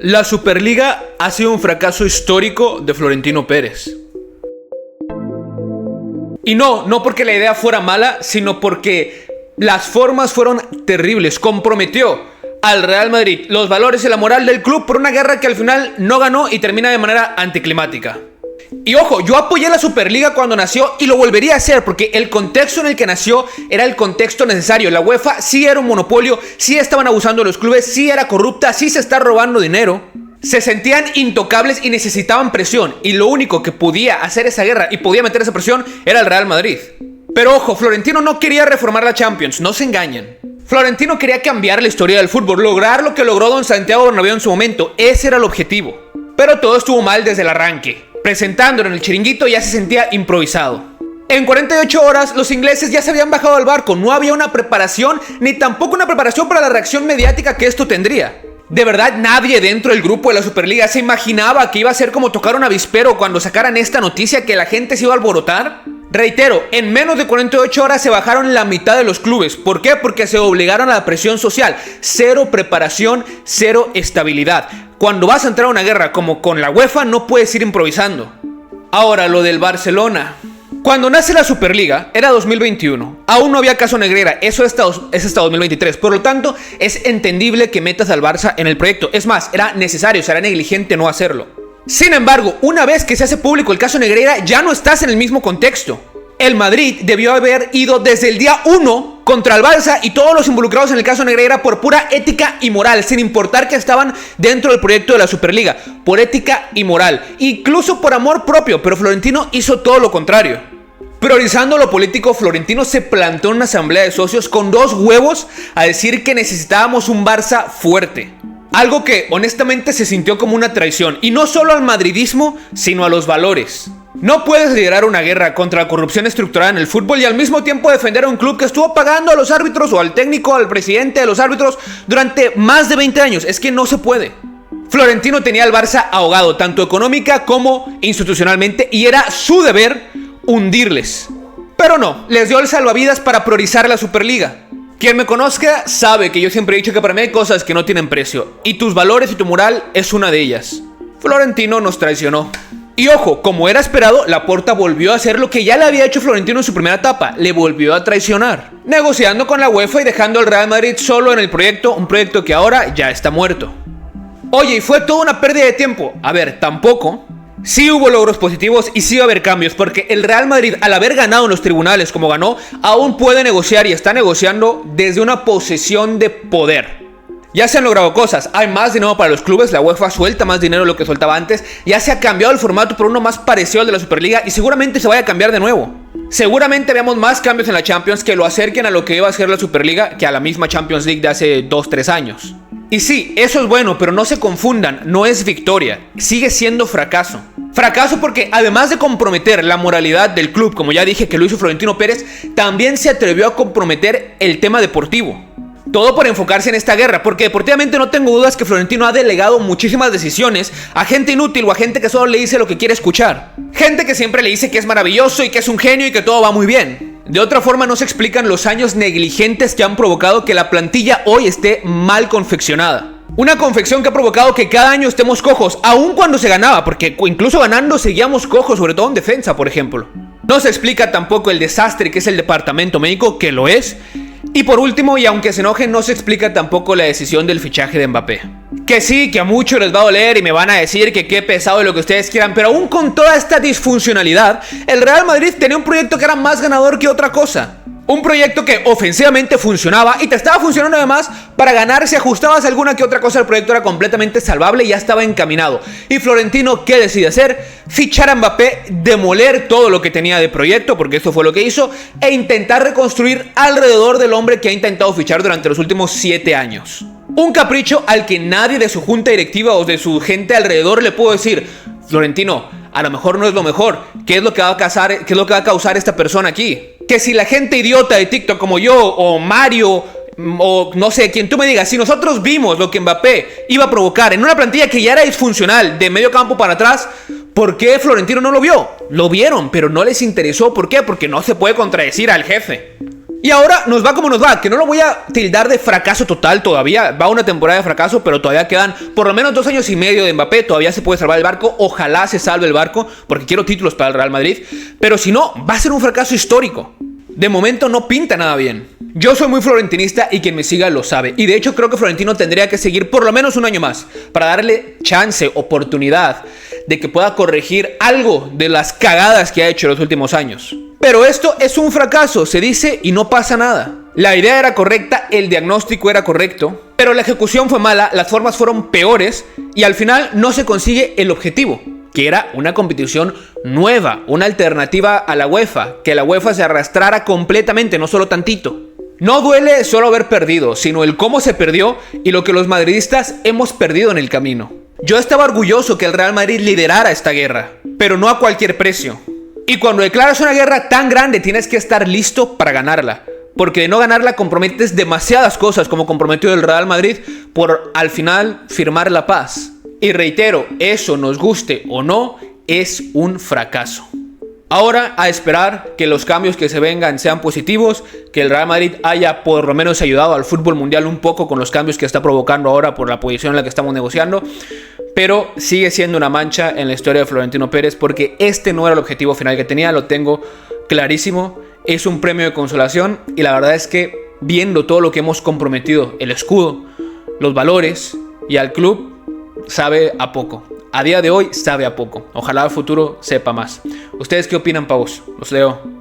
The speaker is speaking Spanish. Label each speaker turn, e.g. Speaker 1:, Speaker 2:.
Speaker 1: La Superliga ha sido un fracaso histórico de Florentino Pérez. Y no porque la idea fuera mala, sino porque las formas fueron terribles. Comprometió al Real Madrid los valores y la moral del club por una guerra que al final no ganó y termina de manera anticlimática. Y ojo, yo apoyé la Superliga cuando nació y lo volvería a hacer porque el contexto en el que nació era el contexto necesario. La UEFA sí era un monopolio, sí estaban abusando de los clubes, sí era corrupta, sí se está robando dinero. Se sentían intocables y necesitaban presión. Y lo único que podía hacer esa guerra y podía meter esa presión era el Real Madrid. Pero ojo, Florentino no quería reformar la Champions, no se engañen. Florentino quería cambiar la historia del fútbol, lograr lo que logró Don Santiago Bernabéu en su momento. Ese era el objetivo. Pero todo estuvo mal desde el arranque. Presentándolo en el chiringuito ya se sentía improvisado. En 48 horas los ingleses ya se habían bajado al barco. No había una preparación, ni tampoco una preparación para la reacción mediática que esto tendría. De verdad, nadie dentro del grupo de la Superliga se imaginaba que iba a ser como tocar un avispero cuando sacaran esta noticia, que la gente se iba a alborotar. Reitero, en menos de 48 horas se bajaron la mitad de los clubes. ¿Por qué? Porque se obligaron a la presión social. Cero preparación, cero estabilidad. Cuando vas a entrar a una guerra como con la UEFA, no puedes ir improvisando. Ahora, lo del Barcelona. Cuando nace la Superliga, era 2021. Aún no había caso Negreira, eso es hasta 2023. Por lo tanto, es entendible que metas al Barça en el proyecto. Es más, era necesario, será negligente no hacerlo. Sin embargo, una vez que se hace público el caso Negreira, ya no estás en el mismo contexto. El Madrid debió haber ido desde el día 1 contra el Barça y todos los involucrados en el caso Negreira por pura ética y moral, sin importar que estaban dentro del proyecto de la Superliga, por ética y moral, incluso por amor propio, pero Florentino hizo todo lo contrario. Priorizando lo político, Florentino se plantó en una asamblea de socios con 2 huevos a decir que necesitábamos un Barça fuerte. Algo que honestamente se sintió como una traición, y no solo al madridismo, sino a los valores. No puedes liderar una guerra contra la corrupción estructurada en el fútbol y al mismo tiempo defender a un club que estuvo pagando a los árbitros o al técnico, al presidente de los árbitros durante más de 20 años. Es que no se puede. Florentino tenía al Barça ahogado, tanto económica como institucionalmente, y era su deber hundirles. Pero no, les dio el salvavidas para priorizar la Superliga. Quien me conozca sabe que yo siempre he dicho que para mí hay cosas que no tienen precio, y tus valores y tu moral es una de ellas. Florentino nos traicionó. Y ojo, como era esperado, Laporta volvió a hacer lo que ya le había hecho Florentino en su primera etapa, le volvió a traicionar, negociando con la UEFA y dejando al Real Madrid solo en el proyecto, un proyecto que ahora ya está muerto. Oye, y fue toda una pérdida de tiempo. A ver, tampoco. Sí hubo logros positivos y sí va a haber cambios, porque el Real Madrid, al haber ganado en los tribunales como ganó, aún puede negociar y está negociando desde una posesión de poder. Ya se han logrado cosas, hay más dinero para los clubes, la UEFA suelta más dinero de lo que soltaba antes, ya se ha cambiado el formato por uno más parecido al de la Superliga y seguramente se vaya a cambiar de nuevo. Seguramente veamos más cambios en la Champions que lo acerquen a lo que iba a ser la Superliga que a la misma Champions League de hace 2-3 años. Y sí, eso es bueno, pero no se confundan, no es victoria, sigue siendo fracaso. Fracaso porque además de comprometer la moralidad del club, como ya dije que lo hizo Florentino Pérez, también se atrevió a comprometer el tema deportivo. Todo por enfocarse en esta guerra, porque deportivamente no tengo dudas que Florentino ha delegado muchísimas decisiones a gente inútil o a gente que solo le dice lo que quiere escuchar. Gente que siempre le dice que es maravilloso y que es un genio y que todo va muy bien. De otra forma no se explican los años negligentes que han provocado que la plantilla hoy esté mal confeccionada. Una confección que ha provocado que cada año estemos cojos, aun cuando se ganaba, porque incluso ganando seguíamos cojos, sobre todo en defensa, por ejemplo. No se explica tampoco el desastre que es el departamento médico, que lo es. Y por último, y aunque se enojen, no se explica tampoco la decisión del fichaje de Mbappé. Que sí, que a muchos les va a doler y me van a decir que qué pesado y lo que ustedes quieran, pero aún con toda esta disfuncionalidad, el Real Madrid tenía un proyecto que era más ganador que otra cosa. Un proyecto que ofensivamente funcionaba y te estaba funcionando además para ganar. Si ajustabas alguna que otra cosa, el proyecto era completamente salvable y ya estaba encaminado. Y Florentino, ¿qué decide hacer? Fichar a Mbappé, demoler todo lo que tenía de proyecto, porque eso fue lo que hizo, e intentar reconstruir alrededor del hombre que ha intentado fichar durante los últimos 7 años. Un capricho al que nadie de su junta directiva o de su gente alrededor le pudo decir: Florentino, a lo mejor no es lo mejor. ¿Qué es lo que va a causar esta persona aquí? Que si la gente idiota de TikTok como yo o Mario o no sé, quien tú me digas, si nosotros vimos lo que Mbappé iba a provocar en una plantilla que ya era disfuncional de medio campo para atrás, ¿por qué Florentino no lo vio? Lo vieron, pero no les interesó. ¿Por qué? Porque no se puede contradecir al jefe. Y ahora nos va como nos va, que no lo voy a tildar de fracaso total todavía. Va una temporada de fracaso, pero todavía quedan por lo menos 2 años y medio de Mbappé. Todavía se puede salvar el barco. Ojalá se salve el barco, porque quiero títulos para el Real Madrid. Pero si no, va a ser un fracaso histórico. De momento no pinta nada bien. Yo soy muy florentinista y quien me siga lo sabe. Y de hecho creo que Florentino tendría que seguir por lo menos un año más para darle chance, oportunidad de que pueda corregir algo de las cagadas que ha hecho en los últimos años. Pero esto es un fracaso, se dice y no pasa nada. La idea era correcta, el diagnóstico era correcto, pero la ejecución fue mala, las formas fueron peores y al final no se consigue el objetivo, que era una competición nueva, una alternativa a la UEFA, que la UEFA se arrastrara completamente, no solo tantito. No duele solo haber perdido, sino el cómo se perdió y lo que los madridistas hemos perdido en el camino. Yo estaba orgulloso que el Real Madrid liderara esta guerra, pero no a cualquier precio. Y cuando declaras una guerra tan grande tienes que estar listo para ganarla, porque de no ganarla comprometes demasiadas cosas como comprometió el Real Madrid por al final firmar la paz. Y reitero, eso nos guste o no, es un fracaso. Ahora a esperar que los cambios que se vengan sean positivos, que el Real Madrid haya por lo menos ayudado al fútbol mundial un poco con los cambios que está provocando ahora por la posición en la que estamos negociando, pero sigue siendo una mancha en la historia de Florentino Pérez porque este no era el objetivo final que tenía, lo tengo clarísimo, es un premio de consolación y la verdad es que viendo todo lo que hemos comprometido, el escudo, los valores y al club, sabe a poco. A día de hoy sabe a poco. Ojalá al futuro sepa más. ¿Ustedes qué opinan, pavos? Los leo.